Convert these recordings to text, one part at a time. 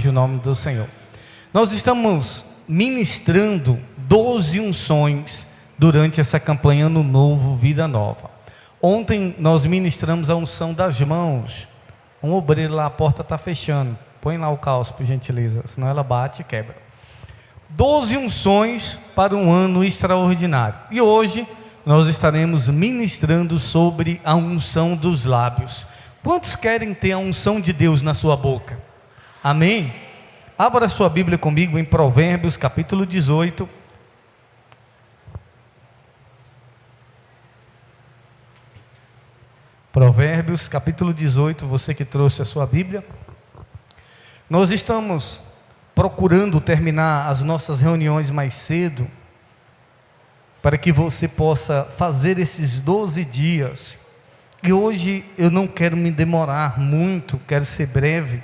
seja o nome do Senhor. Nós estamos ministrando 12 unções durante essa campanha Ano Novo, Vida Nova. Ontem nós ministramos a unção das mãos. Um obreiro lá, a porta está fechando. Põe lá o caos, por gentileza, senão ela bate e quebra. 12 unções para um ano extraordinário. E hoje nós estaremos ministrando sobre a unção dos lábios. Quantos querem ter a unção de Deus na sua boca? Amém? Abra a sua Bíblia comigo em Provérbios capítulo 18. Provérbios capítulo 18, você que trouxe a sua Bíblia. Nós estamos procurando terminar as nossas reuniões mais cedo, para que você possa fazer esses 12 dias. E hoje eu não quero me demorar muito, quero ser breve,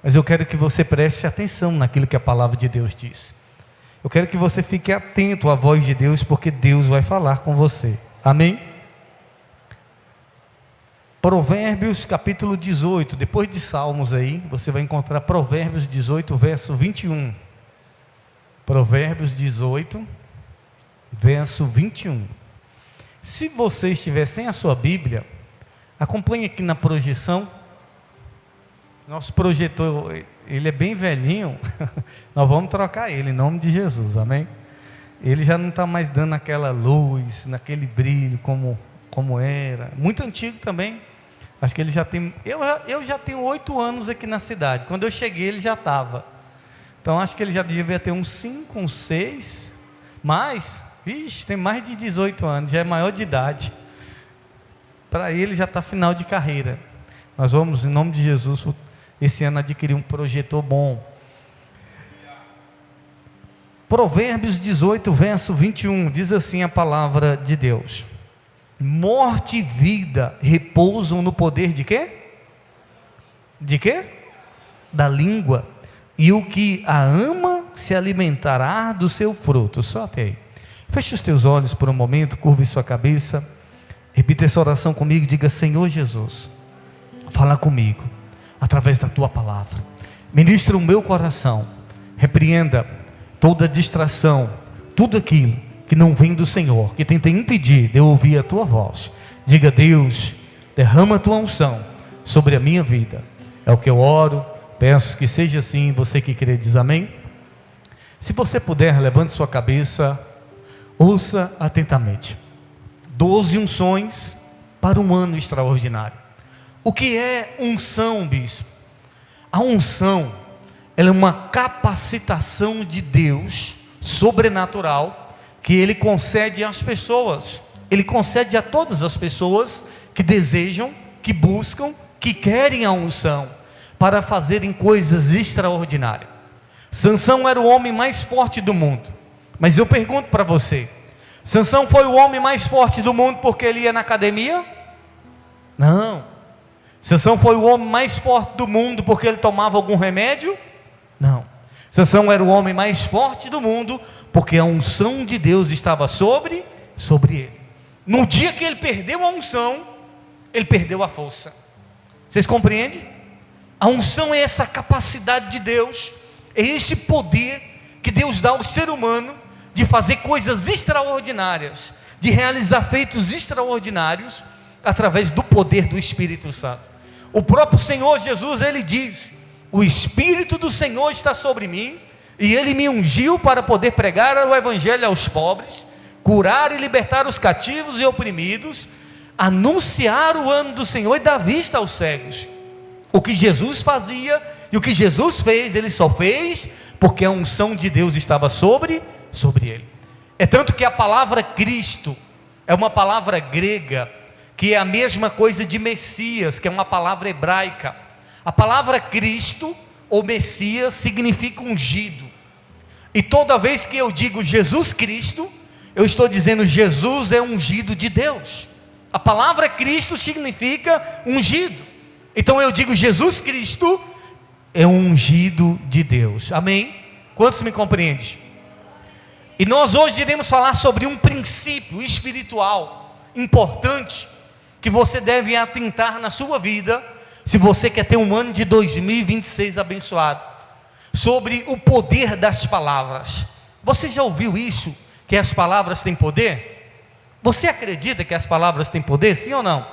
mas eu quero que você preste atenção naquilo que a palavra de Deus diz. Eu quero que você fique atento à voz de Deus, porque Deus vai falar com você. Amém? Provérbios capítulo 18, depois de Salmos aí, você vai encontrar Provérbios 18, verso 21. Provérbios 18, verso 21. Se você estiver sem a sua Bíblia, acompanhe aqui na projeção. Nosso projetor, ele é bem velhinho, nós vamos trocar ele em nome de Jesus, amém? Ele já não está mais dando aquela luz, naquele brilho como era, muito antigo também. Acho que ele já tem, eu já tenho 8 anos aqui na cidade, quando eu cheguei ele já estava, então acho que ele já devia ter uns 5, uns 6, mas, tem mais de 18 anos, já é maior de idade, para ele já está final de carreira. Nós vamos, em nome de Jesus, esse ano adquirir um projetor bom. Provérbios 18, verso 21, diz assim a palavra de Deus: morte e vida repousam no poder de quê? De quê? Da língua, e o que a ama se alimentará do seu fruto. Só até aí. Feche os teus olhos por um momento, curve sua cabeça, repita essa oração comigo, diga: Senhor Jesus, fala comigo através da tua palavra, ministra o meu coração, repreenda toda distração, tudo aquilo que não vem do Senhor, que tenta impedir de eu ouvir a tua voz. Diga: Deus, derrama a tua unção sobre a minha vida. É o que eu oro, peço que seja assim. Você que crê diz amém. Se você puder, levante sua cabeça, ouça atentamente. 12 unções para um ano extraordinário. O que é unção, bispo? A unção, ela é uma capacitação de Deus sobrenatural, que Ele concede às pessoas. Ele concede a todas as pessoas que desejam, que buscam, que querem a unção, para fazerem coisas extraordinárias. Sansão era o homem mais forte do mundo, mas eu pergunto para você, Sansão foi o homem mais forte do mundo porque ele ia na academia? Não. Sansão foi o homem mais forte do mundo porque ele tomava algum remédio? Não. Sansão era o homem mais forte do mundo porque a unção de Deus estava sobre ele. No dia que ele perdeu a unção, ele perdeu a força. Vocês compreendem? A unção é essa capacidade de Deus, é esse poder que Deus dá ao ser humano de fazer coisas extraordinárias, de realizar feitos extraordinários através do poder do Espírito Santo. O próprio Senhor Jesus, ele diz: o Espírito do Senhor está sobre mim, e Ele me ungiu para poder pregar o Evangelho aos pobres, curar e libertar os cativos e oprimidos, anunciar o ano do Senhor e dar vista aos cegos. O que Jesus fazia e o que Jesus fez, Ele só fez porque a unção de Deus estava sobre Ele. É tanto que a palavra Cristo é uma palavra grega, que é a mesma coisa de Messias, que é uma palavra hebraica. A palavra Cristo ou Messias significa ungido, e toda vez que eu digo Jesus Cristo, eu estou dizendo Jesus é ungido de Deus. A palavra Cristo significa ungido, então eu digo Jesus Cristo é ungido de Deus. Amém? Quantos me compreendem? E nós hoje iremos falar sobre um princípio espiritual importante, que você deve atentar na sua vida, se você quer ter um ano de 2026 abençoado. sobre o poder das palavras. Você já ouviu isso? Que as palavras têm poder? Você acredita que as palavras têm poder, sim ou não?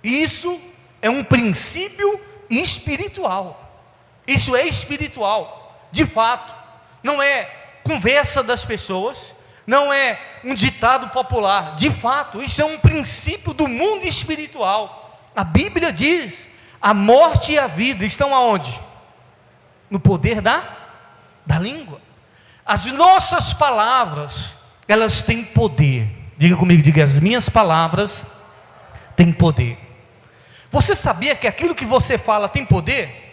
Isso é um princípio espiritual. Isso é espiritual, de fato. Não é conversa das pessoas, não é um ditado popular. De fato, isso é um princípio do mundo espiritual. A Bíblia diz: a morte e a vida estão aonde? No poder da língua. As nossas palavras, elas têm poder. Diga comigo, diga: as minhas palavras têm poder. Você sabia que aquilo que você fala tem poder?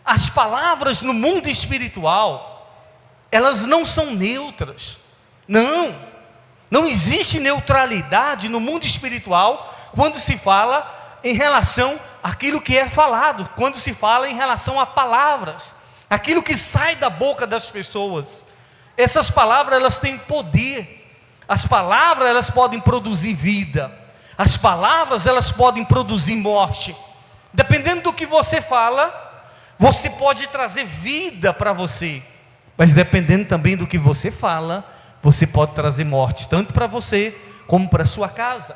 As palavras no mundo espiritual, elas não são neutras. Não existe neutralidade no mundo espiritual quando se fala em relação àquilo que é falado, quando se fala em relação a palavras, aquilo que sai da boca das pessoas. Essas palavras, elas têm poder. As palavras, elas podem produzir vida. As palavras, elas podem produzir morte. Dependendo do que você fala, você pode trazer vida para você, mas dependendo também do que você fala, você pode trazer morte, tanto para você, como para a sua casa.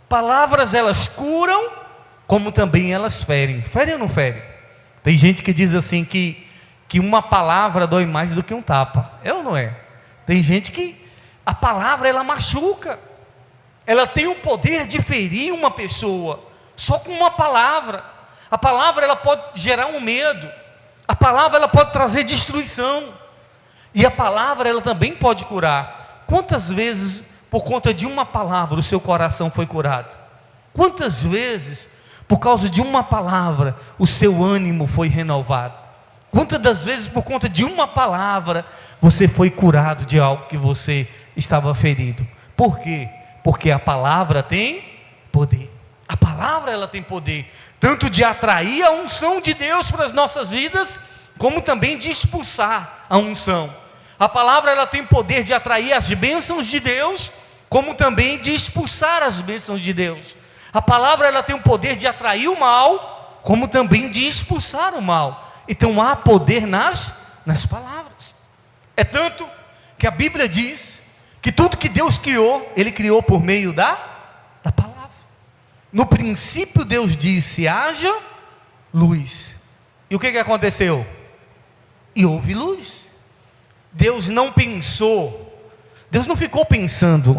Palavras, elas curam, como também elas ferem. Ferem ou não ferem? Tem gente que diz assim que uma palavra dói mais do que um tapa. É ou não é? Tem gente que a palavra, ela machuca. Ela tem o poder de ferir uma pessoa, só com uma palavra. A palavra, ela pode gerar um medo. A palavra, ela pode trazer destruição. E a palavra, ela também pode curar. Quantas vezes, por conta de uma palavra, o seu coração foi curado? Quantas vezes, por causa de uma palavra, o seu ânimo foi renovado? Quantas das vezes, por conta de uma palavra, você foi curado de algo que você estava ferido? Por quê? Porque a palavra tem poder. A palavra, ela tem poder, tanto de atrair a unção de Deus para as nossas vidas, como também de expulsar a unção. A palavra, ela tem poder de atrair as bênçãos de Deus, como também de expulsar as bênçãos de Deus. A palavra, ela tem o poder de atrair o mal, como também de expulsar o mal. Então há poder nas palavras. É tanto que a Bíblia diz que tudo que Deus criou, Ele criou por meio da palavra. No princípio Deus disse: haja luz. E o que aconteceu? E houve luz. Deus não pensou, Deus não ficou pensando,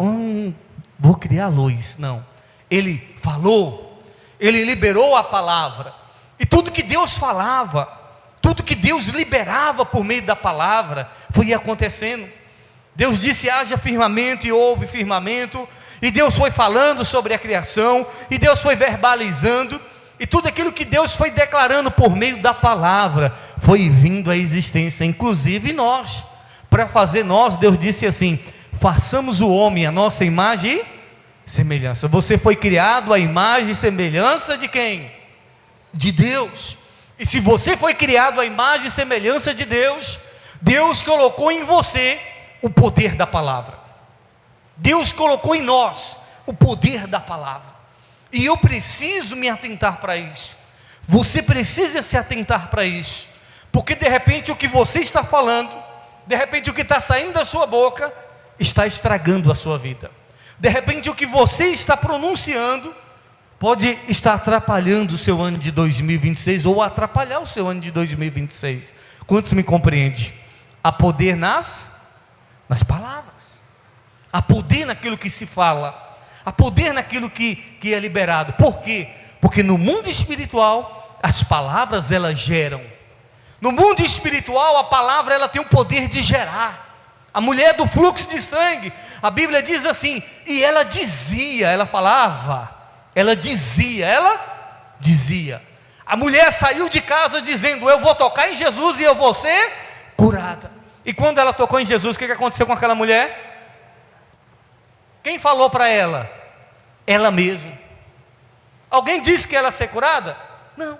vou criar luz. Não, Ele falou, Ele liberou a palavra. E tudo que Deus falava, tudo que Deus liberava por meio da palavra, foi acontecendo. Deus disse: haja firmamento, e houve firmamento. E Deus foi falando sobre a criação, e Deus foi verbalizando, e tudo aquilo que Deus foi declarando por meio da palavra, foi vindo à existência, inclusive nós. Para fazer nós, Deus disse assim: façamos o homem a nossa imagem e semelhança. Você foi criado à imagem e semelhança de quem? De Deus. E se você foi criado à imagem e semelhança de Deus, Deus colocou em você o poder da palavra. Deus colocou em nós o poder da palavra. E eu preciso me atentar para isso. Você precisa se atentar para isso. Porque de repente o que você está falando, de repente o que está saindo da sua boca, está estragando a sua vida. De repente o que você está pronunciando, pode estar atrapalhando o seu ano de 2026, ou atrapalhar o seu ano de 2026. Quantos me compreendem? Há poder nas palavras. Há poder naquilo que se fala. Há poder naquilo que é liberado. Por quê? Porque no mundo espiritual, as palavras, elas geram. No mundo espiritual, a palavra, ela tem o poder de gerar. A mulher do fluxo de sangue, a Bíblia diz assim: e ela dizia, ela falava, ela dizia. A mulher saiu de casa dizendo: eu vou tocar em Jesus e eu vou ser curada. E quando ela tocou em Jesus, o que aconteceu com aquela mulher? Quem falou para ela? Ela mesma. Alguém disse que ela ia ser curada? Não.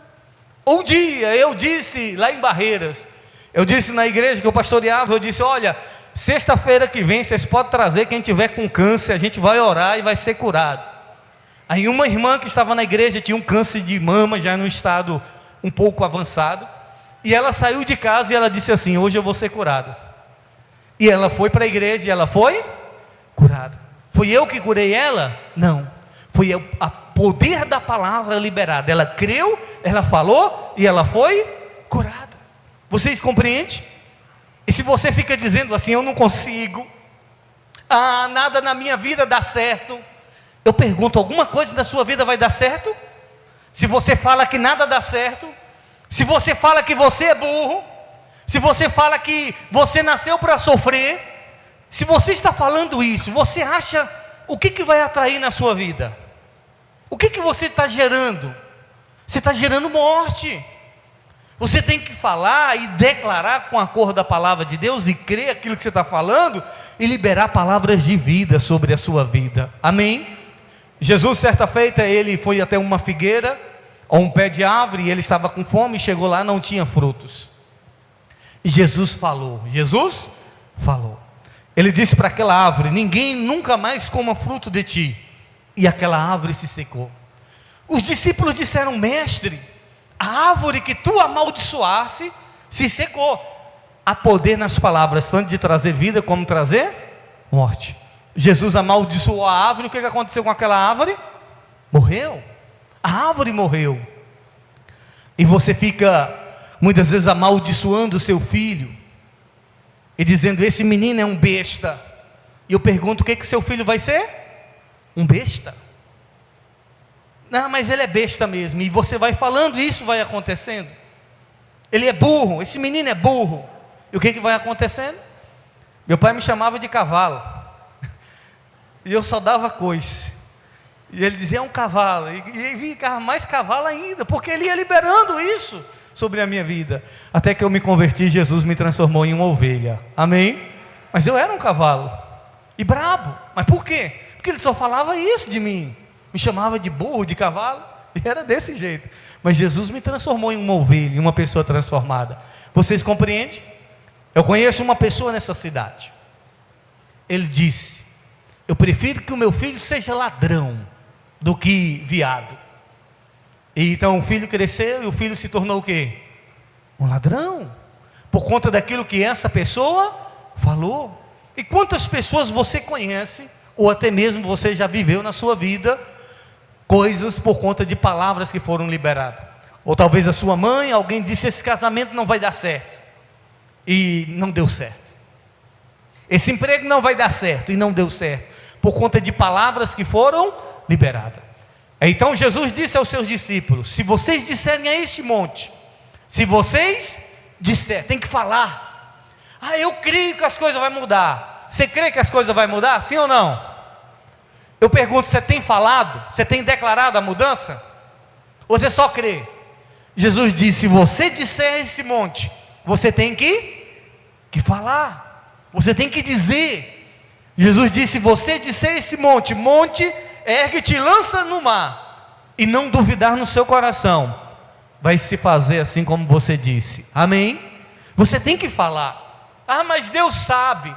Um dia eu disse lá em Barreiras, eu disse na igreja que eu pastoreava, eu disse: olha, sexta-feira que vem vocês podem trazer quem tiver com câncer, a gente vai orar e vai ser curado. Aí uma irmã que estava na igreja tinha um câncer de mama, já no estado um pouco avançado, E ela saiu de casa e ela disse assim: hoje eu vou ser curada. E ela foi para a igreja e ela foi curada. Fui eu que curei ela? Não. Foi o poder da palavra liberada. Ela creu, ela falou e ela foi curada. Vocês compreendem? E se você fica dizendo assim: eu não consigo, nada na minha vida dá certo. Eu pergunto: alguma coisa da sua vida vai dar certo? Se você fala que nada dá certo, se você fala que você é burro, se você fala que você nasceu para sofrer, se você está falando isso, você acha o que vai atrair na sua vida? O que você está gerando? Você está gerando morte. Você tem que falar e declarar com a cor da palavra de Deus e crer aquilo que você está falando e liberar palavras de vida sobre a sua vida. Amém? Jesus, certa feita, ele foi até uma figueira ou um pé de árvore e ele estava com fome, chegou lá, não tinha frutos. E Jesus falou. Ele disse para aquela árvore: ninguém nunca mais coma fruto de ti. E aquela árvore se secou. Os discípulos disseram: mestre, a árvore que tu amaldiçoasse se secou. Há poder nas palavras, tanto de trazer vida como trazer morte. Jesus amaldiçoou a árvore. O que aconteceu com aquela árvore? Morreu. A árvore morreu. E você fica muitas vezes amaldiçoando o seu filho e dizendo: esse menino é um besta. E eu pergunto: o que seu filho vai ser? Um besta? Não, mas ele é besta mesmo. E você vai falando, e isso vai acontecendo. Ele é burro, esse menino é burro. E o que vai acontecendo? Meu pai me chamava de cavalo e eu só dava coice. E ele dizia: é um cavalo. E ficava mais cavalo ainda, porque ele ia liberando isso sobre a minha vida. Até que eu me converti, Jesus me transformou em uma ovelha. Amém? Mas eu era um cavalo e brabo. Mas por quê? Porque ele só falava isso de mim. Me chamava de burro, de cavalo. E era desse jeito. Mas Jesus me transformou em uma ovelha, em uma pessoa transformada. Vocês compreendem? Eu conheço uma pessoa nessa cidade. Ele disse: eu prefiro que o meu filho seja ladrão do que viado. E então o filho cresceu e o filho se tornou o quê? Um ladrão. Por conta daquilo que essa pessoa falou. E quantas pessoas você conhece, ou até mesmo você já viveu na sua vida, coisas por conta de palavras que foram liberadas? Ou talvez a sua mãe, alguém disse: esse casamento não vai dar certo, e não deu certo. Esse emprego não vai dar certo, e não deu certo, por conta de palavras que foram liberadas. Então Jesus disse aos seus discípulos: se vocês disserem a este monte, se vocês disserem, tem que falar: eu creio que as coisas vão mudar. Você crê que as coisas vão mudar? Sim ou não? Eu pergunto: você tem falado? Você tem declarado a mudança? Ou você só crê? Jesus disse: se você disser a esse monte, você tem que falar. Você tem que dizer. Jesus disse: se você disser a esse monte: monte, ergue-te e lança no mar, e não duvidar no seu coração, vai se fazer assim como você disse. Amém? Você tem que falar. Mas Deus sabe.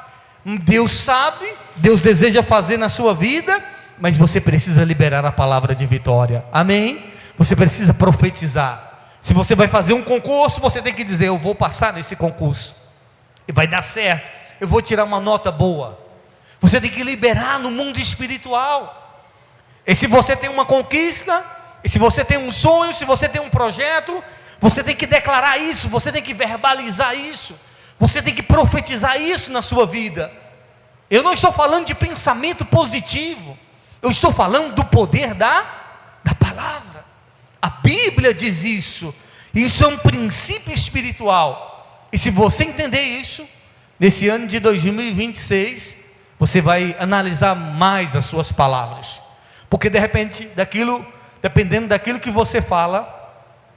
Deus sabe, Deus deseja fazer na sua vida, mas você precisa liberar a palavra de vitória. Amém? Você precisa profetizar. Se você vai fazer um concurso, você tem que dizer: eu vou passar nesse concurso, e vai dar certo, eu vou tirar uma nota boa. Você tem que liberar no mundo espiritual. E se você tem uma conquista, e se você tem um sonho, se você tem um projeto, você tem que declarar isso, você tem que verbalizar isso, você tem que profetizar isso na sua vida. Eu não estou falando de pensamento positivo, eu estou falando do poder da palavra. A Bíblia diz isso. Isso é um princípio espiritual. E se você entender isso, nesse ano de 2026, você vai analisar mais as suas palavras. Porque de repente, dependendo daquilo que você fala,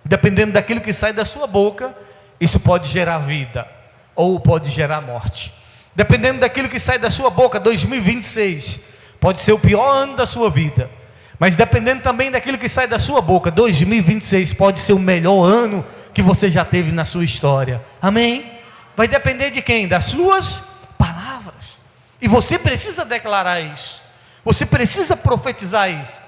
dependendo daquilo que sai da sua boca, isso pode gerar vida, ou pode gerar morte. Dependendo daquilo que sai da sua boca, 2026 pode ser o pior ano da sua vida. Mas dependendo também daquilo que sai da sua boca, 2026 pode ser o melhor ano que você já teve na sua história. Amém? Vai depender de quem? Das suas palavras. E você precisa declarar isso. Você precisa profetizar isso.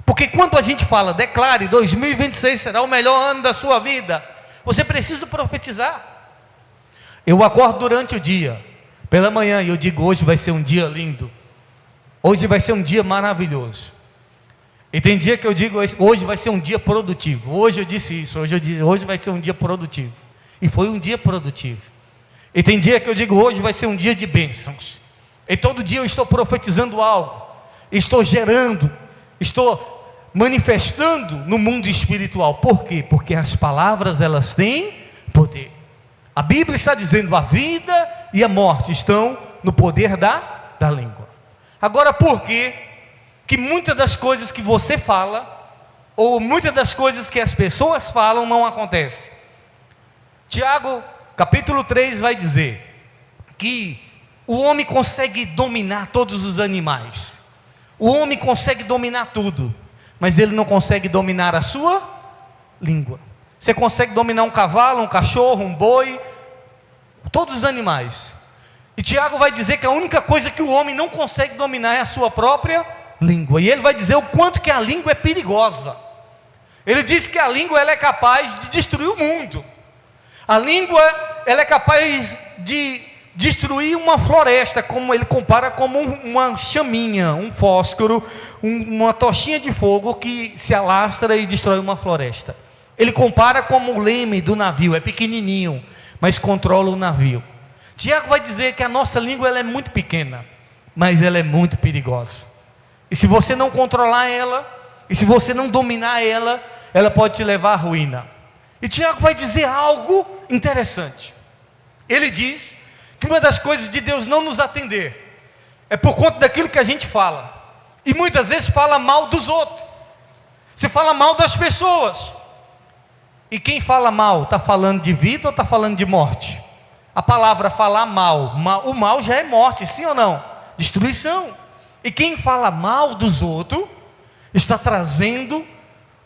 Porque quando a gente fala: declare, 2026 será o melhor ano da sua vida, Você precisa profetizar. Eu acordo durante o dia, pela manhã, e eu digo: hoje vai ser um dia lindo, hoje vai ser um dia maravilhoso. E tem dia que eu digo: hoje vai ser um dia produtivo. Hoje eu disse isso, hoje vai ser um dia produtivo. E foi um dia produtivo. E tem dia que eu digo: hoje vai ser um dia de bênçãos. E todo dia eu estou profetizando algo, estou gerando, estou manifestando no mundo espiritual. Por quê? Porque as palavras, elas têm poder. A Bíblia está dizendo: a vida e a morte estão no poder da língua. Agora, por que muitas das coisas que você fala, ou muitas das coisas que as pessoas falam, não acontecem? Tiago, capítulo 3, vai dizer que o homem consegue dominar todos os animais. O homem consegue dominar tudo, mas ele não consegue dominar a sua língua. Você consegue dominar um cavalo, um cachorro, um boi, todos os animais. E Tiago vai dizer que a única coisa que o homem não consegue dominar é a sua própria língua. E ele vai dizer o quanto que a língua é perigosa. Ele diz que a língua, ela é capaz de destruir o mundo. A língua, ela é capaz de destruir uma floresta, como ele compara como uma chaminha, um fósforo, uma tochinha de fogo que se alastra e destrói uma floresta. Ele compara como o leme do navio, é pequenininho, mas controla o navio. Tiago vai dizer que a nossa língua, ela é muito pequena, mas ela é muito perigosa. E se você não controlar ela, e se você não dominar ela, ela pode te levar à ruína. E Tiago vai dizer algo interessante. Ele diz que uma das coisas de Deus não nos atender é por conta daquilo que a gente fala. E muitas vezes fala mal dos outros. Você fala mal das pessoas. E quem fala mal, está falando de vida ou está falando de morte? A palavra falar mal, o mal já é morte, sim ou não? Destruição. E quem fala mal dos outros, está trazendo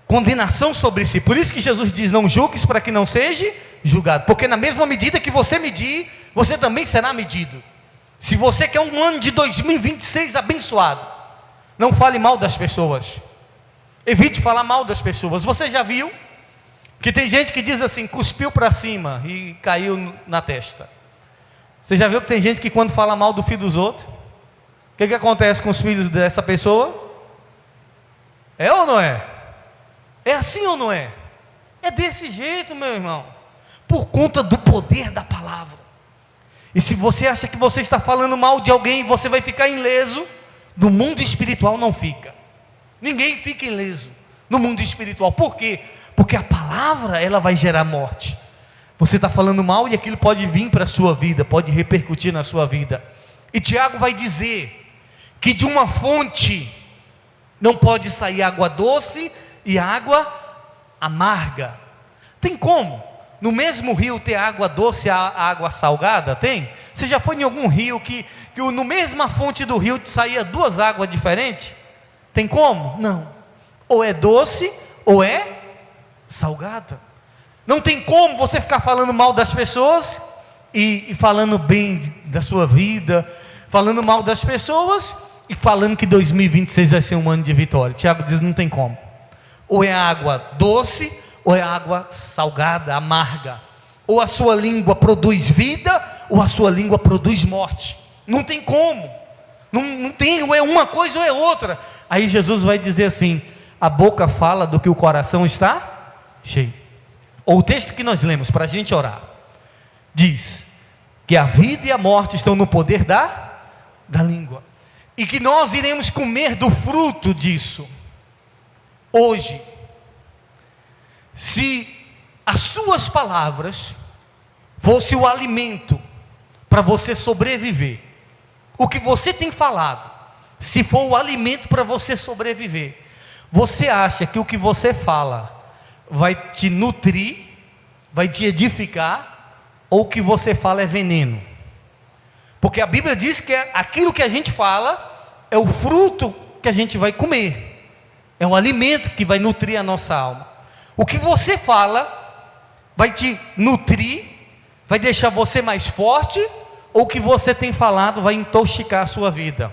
condenação sobre si. Por isso que Jesus diz: não julgues para que não seja julgado. Porque na mesma medida que você medir, você também será medido. Se você quer um ano de 2026 abençoado, não fale mal das pessoas. Evite falar mal das pessoas. Você já viu que tem gente que diz assim: cuspiu para cima e caiu na testa? Você já viu que tem gente que quando fala mal do filho dos outros, o que acontece com os filhos dessa pessoa? É ou não é? É assim ou não é? É desse jeito, meu irmão, por conta do poder da palavra. E se você acha que você está falando mal de alguém, você vai ficar ileso. No mundo espiritual não fica. Ninguém fica ileso no mundo espiritual. Por quê? Porque a palavra, ela vai gerar morte. Você está falando mal e aquilo pode vir para a sua vida, pode repercutir na sua vida. E Tiago vai dizer que de uma fonte não pode sair água doce e água amarga. Tem como no mesmo rio ter água doce e água salgada? Tem? Você já foi em algum rio que no mesma fonte do rio saía duas águas diferentes? Tem como? Não. Ou é doce ou é salgada. Não tem como você ficar falando mal das pessoas e falando bem da sua vida, falando mal das pessoas e falando que 2026 vai ser um ano de vitória. Tiago diz: não tem como. Ou é água doce ou é água salgada, amarga. Ou a sua língua produz vida ou a sua língua produz morte. Não tem como. Não tem, ou é uma coisa ou é outra. Aí Jesus vai dizer assim: a boca fala do que o coração está cheio. Ou o texto que nós lemos para a gente orar, diz que a vida e a morte estão no poder da língua. E que nós iremos comer do fruto disso. Hoje, se as suas palavras fosse o alimento para você sobreviver, o que você tem falado, se for o alimento para você sobreviver, você acha que o que você fala vai te nutrir, vai te edificar, ou o que você fala é veneno? Porque a Bíblia diz que aquilo que a gente fala é o fruto que a gente vai comer, é um alimento que vai nutrir a nossa alma. O que você fala vai te nutrir, vai deixar você mais forte, ou o que você tem falado vai intoxicar a sua vida?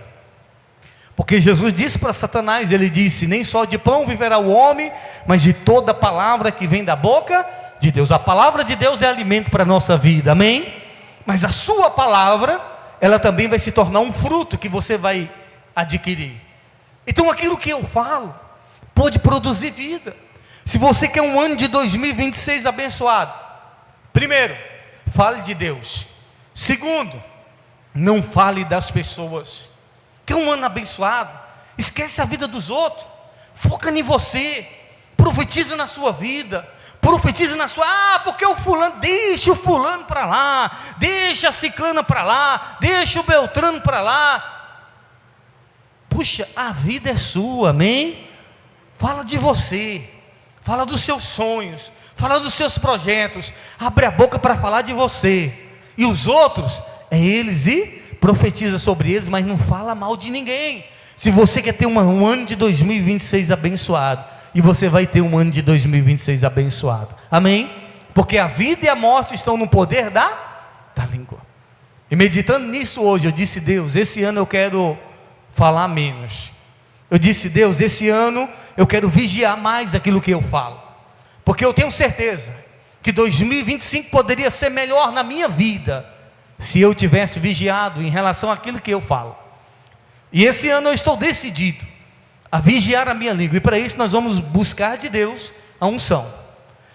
Porque Jesus disse para Satanás, ele disse: nem só de pão viverá o homem, mas de toda palavra que vem da boca de Deus. A palavra de Deus é alimento para a nossa vida, amém? Mas a sua palavra, ela também vai se tornar um fruto que você vai adquirir. Então aquilo que eu falo pode produzir vida. Se você quer um ano de 2026 abençoado, primeiro, fale de Deus. Segundo, não fale das pessoas. Quer um ano abençoado? Esquece a vida dos outros, foca em você, profetiza na sua vida, profetiza na sua, porque o fulano, deixa o fulano para lá, deixa a ciclana para lá, deixa o beltrano para lá. Puxa, a vida é sua, amém? Fala de você, fala dos seus sonhos, fala dos seus projetos, abre a boca para falar de você, e os outros, é eles, e profetiza sobre eles, mas não fala mal de ninguém. Se você quer ter um ano de 2026 abençoado, e você vai ter um ano de 2026 abençoado, amém? Porque a vida e a morte estão no poder da língua. E meditando nisso hoje, eu disse: Deus, esse ano eu quero falar menos. Eu disse: Deus, esse ano eu quero vigiar mais aquilo que eu falo, porque eu tenho certeza que 2025 poderia ser melhor na minha vida, se eu tivesse vigiado em relação àquilo que eu falo. E esse ano eu estou decidido a vigiar a minha língua, e para isso nós vamos buscar de Deus a unção,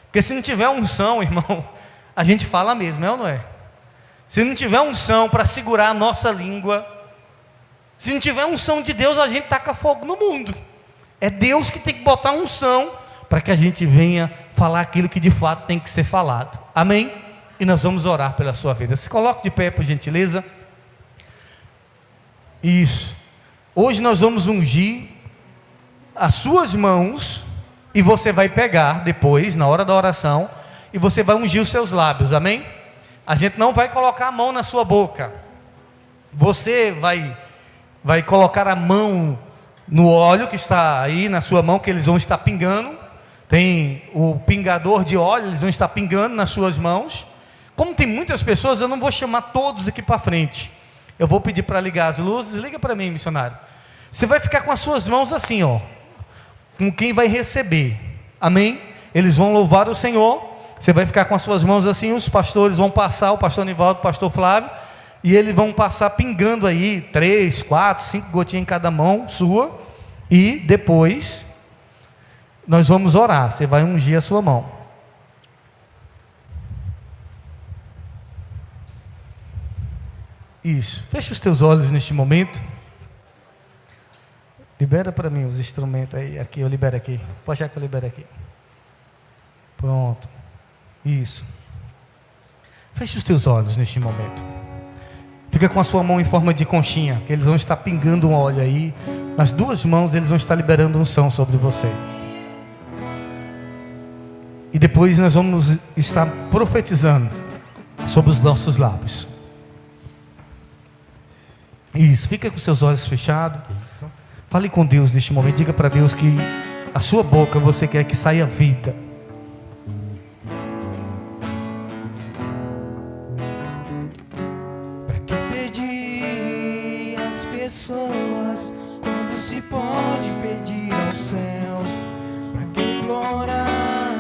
porque se não tiver unção, irmão, a gente fala mesmo, é ou não é? Se não tiver unção para segurar a nossa língua, se não tiver unção de Deus, a gente taca fogo no mundo. É Deus que tem que botar unção para que a gente venha falar aquilo que de fato tem que ser falado, amém? E nós vamos orar pela sua vida. Se coloque de pé, por gentileza. Isso. Hoje nós vamos ungir as suas mãos, e você vai pegar depois, na hora da oração, e você vai ungir os seus lábios, amém? A gente não vai colocar a mão na sua boca. Você vai colocar a mão no óleo que está aí na sua mão, que eles vão estar pingando. Tem o pingador de óleo, eles vão estar pingando nas suas mãos. Como tem muitas pessoas, eu não vou chamar todos aqui para frente. Eu vou pedir para ligar as luzes. Liga para mim, missionário. Você vai ficar com as suas mãos assim, ó, com quem vai receber, amém? Eles vão louvar o Senhor. Você vai ficar com as suas mãos assim. Os pastores vão passar, o pastor Nivaldo, o pastor Flávio, e eles vão passar pingando aí 3, 4, 5 gotinhas em cada mão sua. E depois nós vamos orar. Você vai ungir a sua mão. Isso, fecha os teus olhos neste momento. Libera para mim os instrumentos aí, aqui, eu libero aqui. Pode achar que eu libero aqui. Pronto, isso. Fecha os teus olhos neste momento. Fica com a sua mão em forma de conchinha, que eles vão estar pingando um óleo aí. Nas duas mãos eles vão estar liberando unção sobre você. E depois nós vamos estar profetizando sobre os nossos lábios. Isso, fica com seus olhos fechados. Isso. Fale com Deus neste momento. Diga para Deus que a sua boca você quer que saia vida. Para que pedir às pessoas quando se pode pedir aos céus? Para que implorar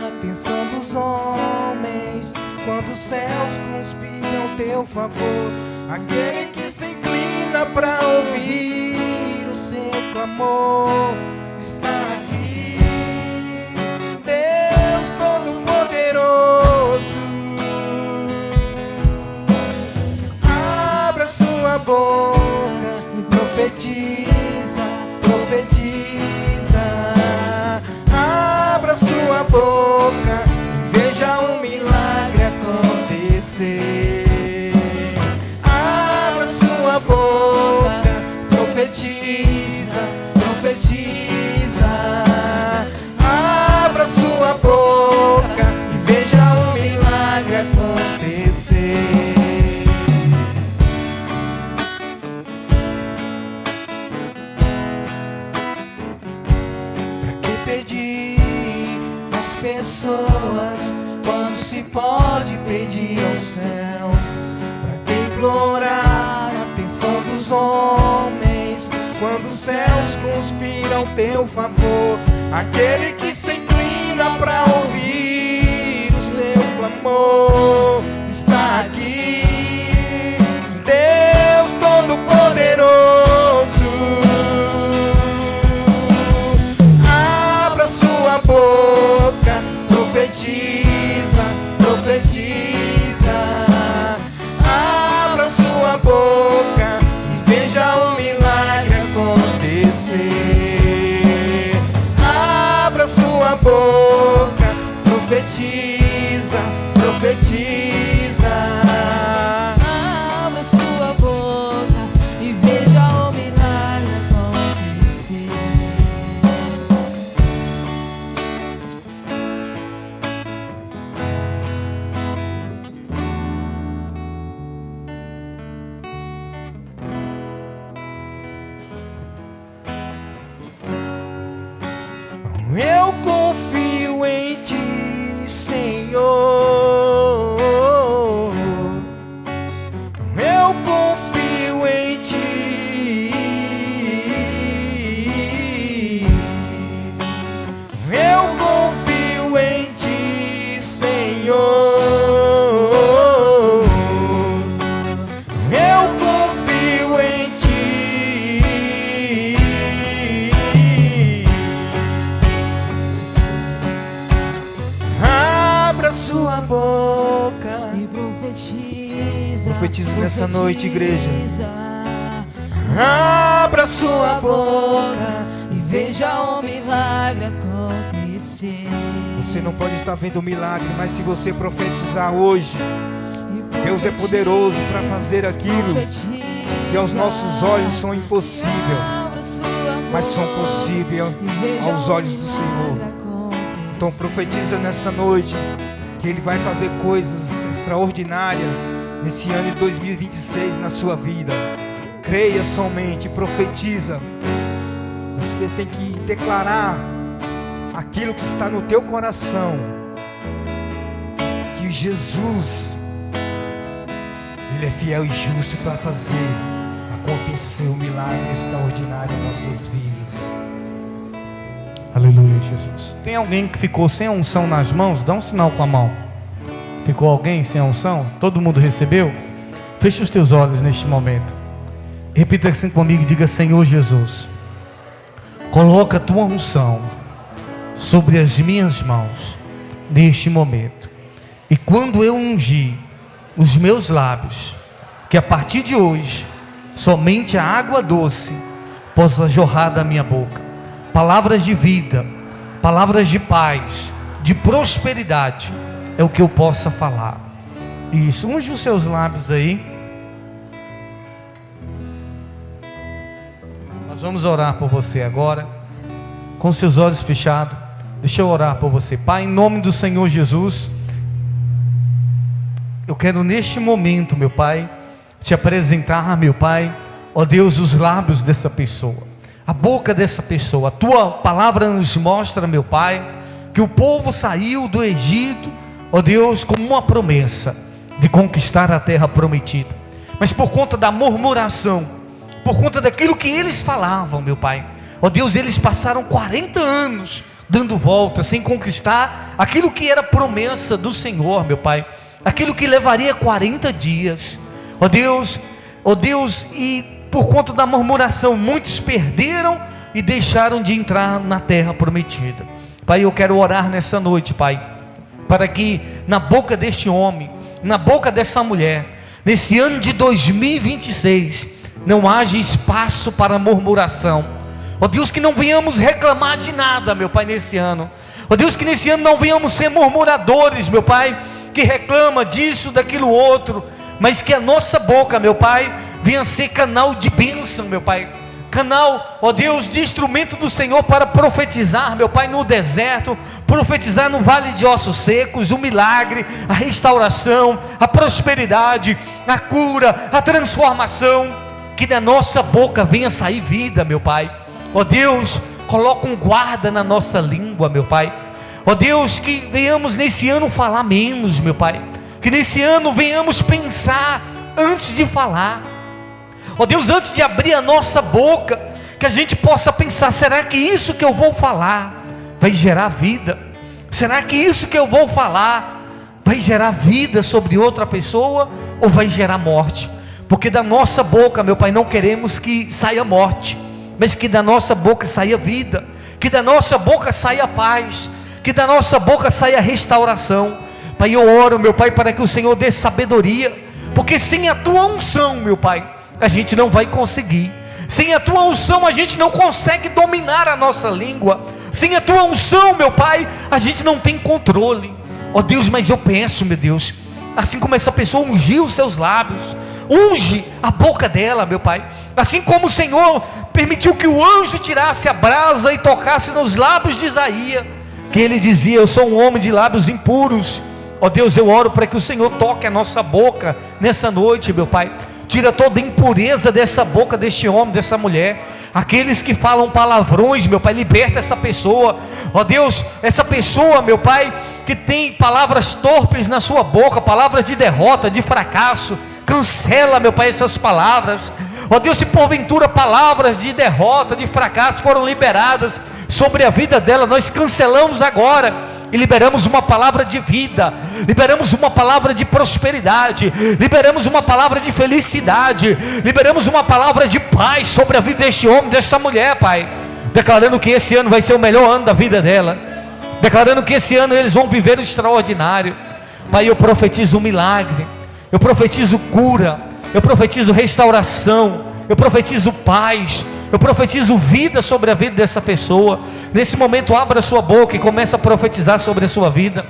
a atenção dos homens quando os céus conspiram teu favor? Aquele que se inclina para ouvir o seu clamor está aqui, Deus Todo-Poderoso. Abra sua boca e profetiza, profetiza. Abra sua boca e veja um milagre acontecer. Sua boca, profetiza, profetiza. Abra sua boca e veja um milagre acontecer. Pra que pedir às pessoas quando se pode pedir aos céus? Pra que implorar dos homens quando os céus conspiram teu favor? Aquele que se inclina para ouvir o seu clamor está aqui. Deus Todo-Poderoso, abra sua boca, profetiza, profetiza. Abra sua boca e veja o milagre acontecer. Abra sua boca, profetiza, profetiza. Abra sua boca e veja o milagre acontecer. Eu confio em ti, Senhor. Eu confio em ti. Eu confio em ti, Senhor. Eu confio em ti. Abra sua boca E profetiza. Profetiza nessa noite, igreja. Profetiza. Abra sua boca E veja o milagre acontecer. Você não pode estar vendo o milagre, mas se você profetizar hoje, E Deus é poderoso para fazer aquilo profetiza. que aos nossos olhos são impossível, Abra sua mas são boca possível e veja aos o olhos do Senhor. milagre acontecer. Então profetiza nessa noite que Ele vai fazer coisas extraordinárias nesse ano de 2026 na sua vida. Creia somente, profetiza. Você tem que declarar aquilo que está no teu coração, que Jesus, Ele é fiel e justo para fazer acontecer um milagre extraordinário em nossas vidas. Aleluia, Jesus. Tem alguém que ficou sem a unção nas mãos? Dá um sinal com a mão. Ficou alguém sem a unção? Todo mundo recebeu? Feche os teus olhos neste momento. Repita assim comigo e diga: Senhor Jesus, coloca a tua unção sobre as minhas mãos neste momento. E quando eu ungir os meus lábios, que a partir de hoje somente a água doce possa jorrar da minha boca. Palavras de vida, palavras de paz, de prosperidade, é o que eu possa falar. Isso, unge os seus lábios aí. Nós vamos orar por você agora, com seus olhos fechados. Deixa eu orar por você. Pai, em nome do Senhor Jesus, eu quero neste momento, meu Pai, te apresentar, meu Pai, ó Deus, os lábios dessa pessoa, a boca dessa pessoa. A tua palavra nos mostra, meu Pai, que o povo saiu do Egito, ó Deus, com uma promessa de conquistar a terra prometida, mas por conta da murmuração, por conta daquilo que eles falavam, meu Pai, ó Deus, eles passaram 40 anos dando volta, sem conquistar aquilo que era promessa do Senhor, meu Pai, aquilo que levaria 40 dias, ó Deus, e por conta da murmuração, muitos perderam e deixaram de entrar na terra prometida. Pai, eu quero orar nessa noite, Pai, para que na boca deste homem, na boca dessa mulher, nesse ano de 2026, não haja espaço para murmuração. Ó Deus, que não venhamos reclamar de nada, meu Pai, nesse ano. Ó Deus, que nesse ano não venhamos ser murmuradores, meu Pai, que reclama disso, daquilo outro, mas que a nossa boca, meu Pai, venha ser canal de bênção, meu Pai, canal, ó Deus, de instrumento do Senhor para profetizar, meu Pai, no deserto, profetizar no vale de ossos secos, o milagre, a restauração, a prosperidade, a cura, a transformação, que da nossa boca venha sair vida, meu Pai. Ó Deus, coloca um guarda na nossa língua, meu Pai. Ó Deus, que venhamos nesse ano falar menos, meu Pai, que nesse ano venhamos pensar antes de falar. Ó Deus, antes de abrir a nossa boca, que a gente possa pensar: será que isso que eu vou falar vai gerar vida? Será que isso que eu vou falar vai gerar vida sobre outra pessoa ou vai gerar morte? Porque da nossa boca, meu Pai, não queremos que saia morte, mas que da nossa boca saia vida, que da nossa boca saia paz, que da nossa boca saia restauração. Pai, eu oro, meu Pai, para que o Senhor dê sabedoria, porque sem a tua unção, meu Pai, a gente não vai conseguir. Sem a tua unção a gente não consegue dominar a nossa língua. Sem a tua unção, meu Pai, a gente não tem controle. Ó Deus, mas eu peço, meu Deus, assim como essa pessoa ungiu os seus lábios, unge a boca dela, meu Pai. Assim como o Senhor permitiu que o anjo tirasse a brasa e tocasse nos lábios de Isaías, que ele dizia: eu sou um homem de lábios impuros. Ó Deus, eu oro para que o Senhor toque a nossa boca nessa noite, meu Pai. Tira toda a impureza dessa boca, deste homem, dessa mulher. Aqueles que falam palavrões, meu Pai, liberta essa pessoa. Ó Deus, essa pessoa, meu Pai, que tem palavras torpes na sua boca, palavras de derrota, de fracasso, cancela, meu Pai, essas palavras. Ó Deus, se porventura palavras de derrota, de fracasso foram liberadas sobre a vida dela, nós cancelamos agora e liberamos uma palavra de vida, liberamos uma palavra de prosperidade, liberamos uma palavra de felicidade, liberamos uma palavra de paz sobre a vida deste homem, dessa mulher, Pai, declarando que esse ano vai ser o melhor ano da vida dela, declarando que esse ano eles vão viver o extraordinário. Pai, eu profetizo um milagre, eu profetizo cura, eu profetizo restauração, eu profetizo paz, eu profetizo vida sobre a vida dessa pessoa. Nesse momento, abra a sua boca e comece a profetizar sobre a sua vida.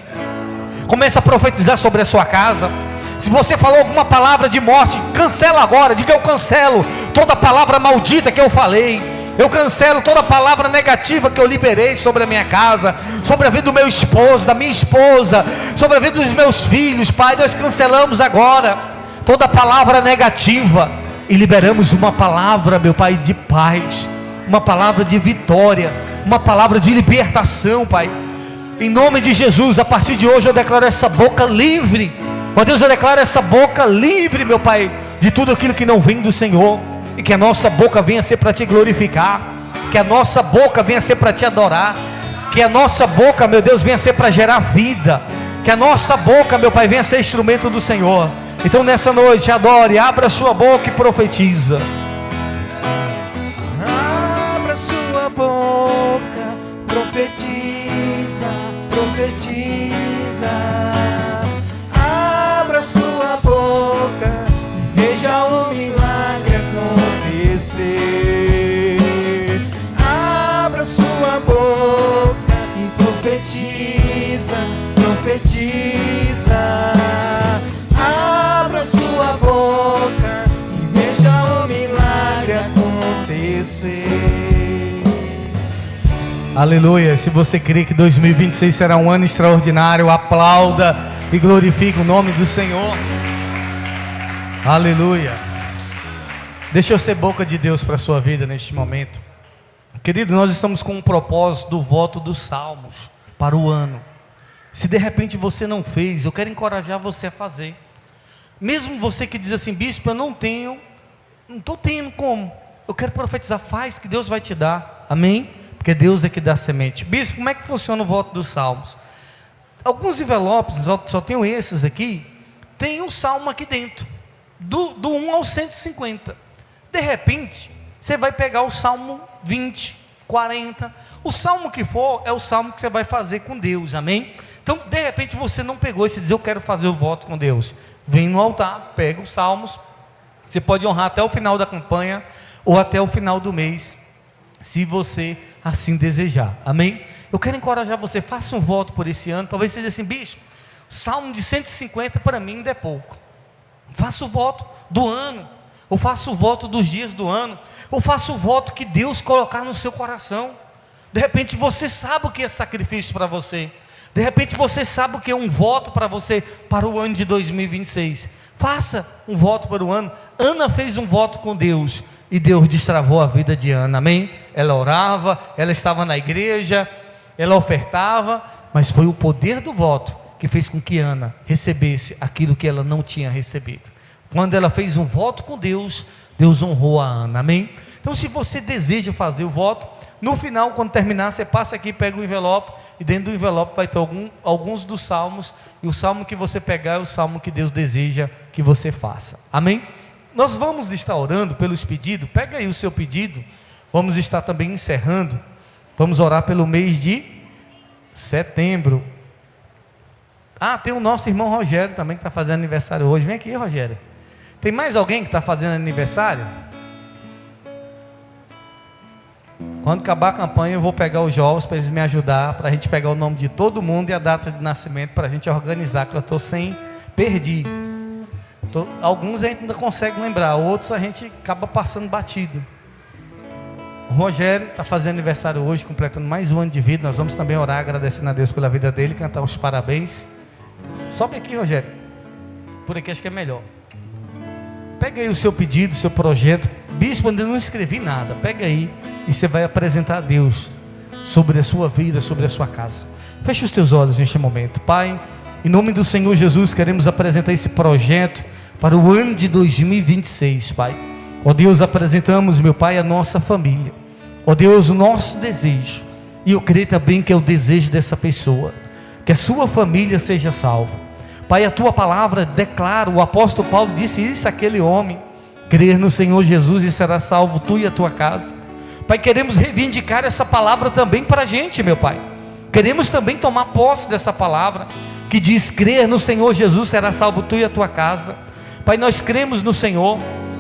Comece a profetizar sobre a sua casa. Se você falou alguma palavra de morte, cancela agora. Diga: eu cancelo toda palavra maldita que eu falei. Eu cancelo toda palavra negativa que eu liberei sobre a minha casa, sobre a vida do meu esposo, da minha esposa, sobre a vida dos meus filhos. Pai, nós cancelamos agora toda palavra negativa e liberamos uma palavra, meu Pai, de paz, uma palavra de vitória, uma palavra de libertação, Pai. Em nome de Jesus, a partir de hoje eu declaro essa boca livre. Ó Deus, eu declaro essa boca livre, meu Pai, de tudo aquilo que não vem do Senhor. E que a nossa boca venha ser para te glorificar, que a nossa boca venha ser para te adorar, que a nossa boca, meu Deus, venha ser para gerar vida, que a nossa boca, meu Pai, venha ser instrumento do Senhor. Então nessa noite, adore, abra sua boca e profetiza. Abra sua boca, profetiza, profetiza. Abra sua boca e veja o milagre acontecer. Abra sua boca e profetiza, profetiza. Abra sua boca e veja o milagre acontecer. Aleluia. Se você crê que 2026 será um ano extraordinário, aplauda e glorifique o nome do Senhor. Aleluia. Deixa eu ser boca de Deus para a sua vida neste momento. Querido, nós estamos com um propósito do voto dos salmos para o ano. Se de repente você não fez, eu quero encorajar você a fazer. Mesmo você que diz assim: bispo, eu não estou tendo como. Eu quero profetizar, faz que Deus vai te dar. Amém? Porque Deus é que dá semente. Bispo, como é que funciona o voto dos salmos? Alguns envelopes, só tenho esses aqui, tem um salmo aqui dentro, do 1 ao 150. De repente, você vai pegar o salmo 20, 40, o salmo que for, é o salmo que você vai fazer com Deus, amém? Então, de repente, você não pegou esse dizer: eu quero fazer o voto com Deus. Vem no altar, pega os salmos, você pode honrar até o final da campanha, ou até o final do mês, se você assim desejar, amém? Eu quero encorajar você, faça um voto por esse ano. Talvez você diga assim: bispo, salmo de 150 para mim ainda é pouco. Faça o voto do ano, ou faça o voto dos dias do ano, ou faça o voto que Deus colocar no seu coração. De repente você sabe o que é sacrifício para você, de repente você sabe o que é um voto para você, para o ano de 2026. Faça um voto para o ano. Ana fez um voto com Deus, e Deus destravou a vida de Ana, amém? Ela orava, ela estava na igreja, ela ofertava, mas foi o poder do voto que fez com que Ana recebesse aquilo que ela não tinha recebido. Quando ela fez um voto com Deus, Deus honrou a Ana, amém? Então, se você deseja fazer o voto, no final, quando terminar, você passa aqui, pega o envelope, e dentro do envelope vai ter alguns dos salmos, e o salmo que você pegar é o salmo que Deus deseja que você faça. Amém? Nós vamos estar orando pelos pedidos. Pega aí o seu pedido. Vamos estar também encerrando. Vamos orar pelo mês de setembro. Tem o nosso irmão Rogério também, que está fazendo aniversário hoje. Vem aqui, Rogério. Tem mais alguém que está fazendo aniversário? Quando acabar a campanha, eu vou pegar os jovens para eles me ajudar, para a gente pegar o nome de todo mundo e a data de nascimento, para a gente organizar, que eu estou perdi. Alguns a gente ainda consegue lembrar, outros a gente acaba passando batido. O Rogério está fazendo aniversário hoje, completando mais um ano de vida. Nós vamos também orar, agradecendo a Deus pela vida dele, cantar os parabéns. Sobe aqui, Rogério. Por aqui acho que é melhor. Pega aí o seu pedido, o seu projeto. Bispo, ainda não escrevi nada. Pega aí e você vai apresentar a Deus sobre a sua vida, sobre a sua casa. Feche os teus olhos neste momento. Pai, em nome do Senhor Jesus, queremos apresentar esse projeto para o ano de 2026, Pai. Ó Deus, apresentamos, meu Pai, a nossa família. Ó Deus, o nosso desejo, e eu creio também que é o desejo dessa pessoa, que a sua família seja salva. Pai, a tua palavra declara, o apóstolo Paulo disse isso àquele homem: crer no Senhor Jesus e será salvo tu e a tua casa. Pai, queremos reivindicar essa palavra também para a gente, meu Pai. Queremos também tomar posse dessa palavra, que diz: crer no Senhor Jesus será salvo tu e a tua casa. Pai, nós cremos no Senhor,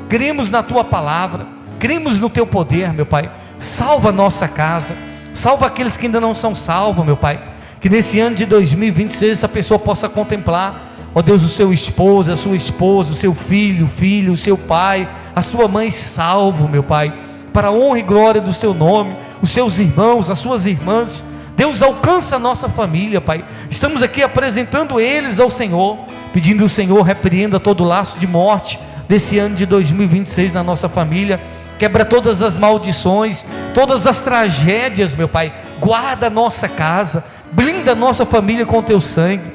cremos na tua palavra, cremos no teu poder, meu Pai. Salva a nossa casa, salva aqueles que ainda não são salvos, meu Pai. Que nesse ano de 2026 essa pessoa possa contemplar, ó Deus, o seu esposo, a sua esposa, o seu filho, o seu pai, a sua mãe salvo, meu Pai, para a honra e glória do seu nome, os seus irmãos, as suas irmãs. Deus, alcança a nossa família, Pai. Estamos aqui apresentando eles ao Senhor, pedindo ao Senhor, repreenda todo laço de morte desse ano de 2026 na nossa família. Quebra todas as maldições, todas as tragédias, meu Pai. Guarda a nossa casa, blinda a nossa família com o teu sangue.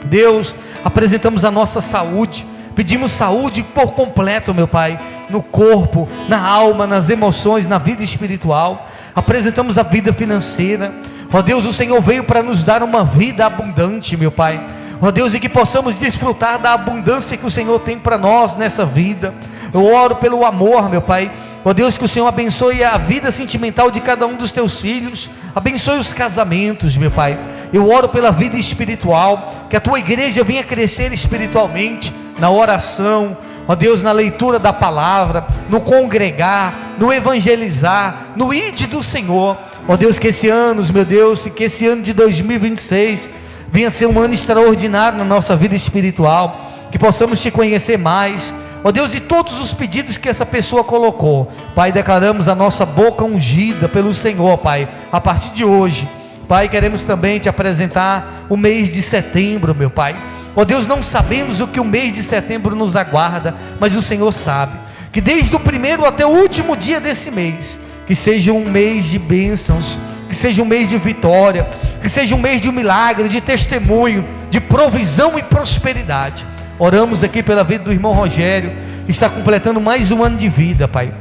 Deus, apresentamos a nossa saúde, pedimos saúde por completo, meu Pai, no corpo, na alma, nas emoções, na vida espiritual. Apresentamos a vida financeira. Ó Deus, o Senhor veio para nos dar uma vida abundante, meu Pai. Ó Deus, e que possamos desfrutar da abundância que o Senhor tem para nós nessa vida. Eu oro pelo amor, meu Pai. Ó Deus, que o Senhor abençoe a vida sentimental de cada um dos teus filhos. Abençoe os casamentos, meu Pai. Eu oro pela vida espiritual, que a tua igreja venha crescer espiritualmente, na oração, ó Deus, na leitura da palavra, no congregar, no evangelizar, no ide do Senhor. Ó Deus, que esse ano, meu Deus, que esse ano de 2026 venha ser um ano extraordinário na nossa vida espiritual, que possamos te conhecer mais. Ó Deus, de todos os pedidos que essa pessoa colocou, Pai, declaramos a nossa boca ungida pelo Senhor, Pai, a partir de hoje. Pai, queremos também te apresentar o mês de setembro, meu Pai. Ó Deus, não sabemos o que o mês de setembro nos aguarda, mas o Senhor sabe. Que desde o primeiro até o último dia desse mês, que seja um mês de bênçãos, que seja um mês de vitória, que seja um mês de milagre, de testemunho, de provisão e prosperidade. Oramos aqui pela vida do irmão Rogério, que está completando mais um ano de vida, Pai.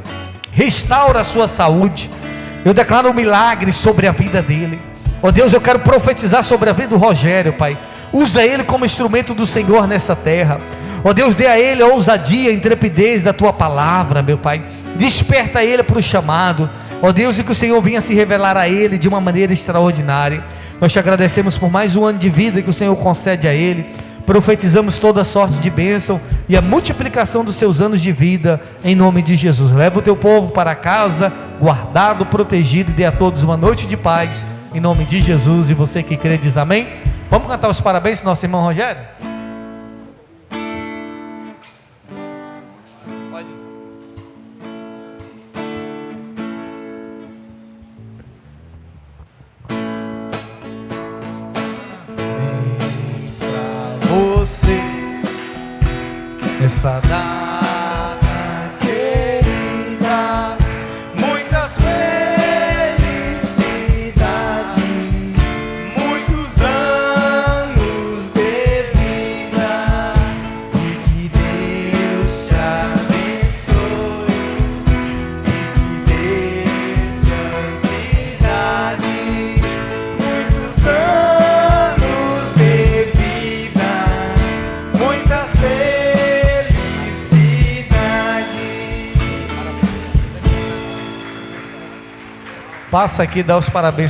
Restaura a sua saúde. Eu declaro um milagre sobre a vida dele. Ó Deus, eu quero profetizar sobre a vida do Rogério, Pai. Usa ele como instrumento do Senhor nessa terra. Ó Deus, dê a ele a ousadia, a intrepidez da tua palavra, meu Pai. Desperta ele para o chamado. Ó Deus, e que o Senhor venha se revelar a ele de uma maneira extraordinária. Nós te agradecemos por mais um ano de vida que o Senhor concede a ele. Profetizamos toda sorte de bênção e a multiplicação dos seus anos de vida, em nome de Jesus. Leva o teu povo para casa, guardado, protegido, e dê a todos uma noite de paz, em nome de Jesus. E você que crê diz amém. Vamos cantar os parabéns ao nosso irmão Rogério? Pode ir. Você, essa data querida, muitas felicidades, muitos anos de vida, e que Deus te abençoe, e que Passa aqui e dá os parabéns.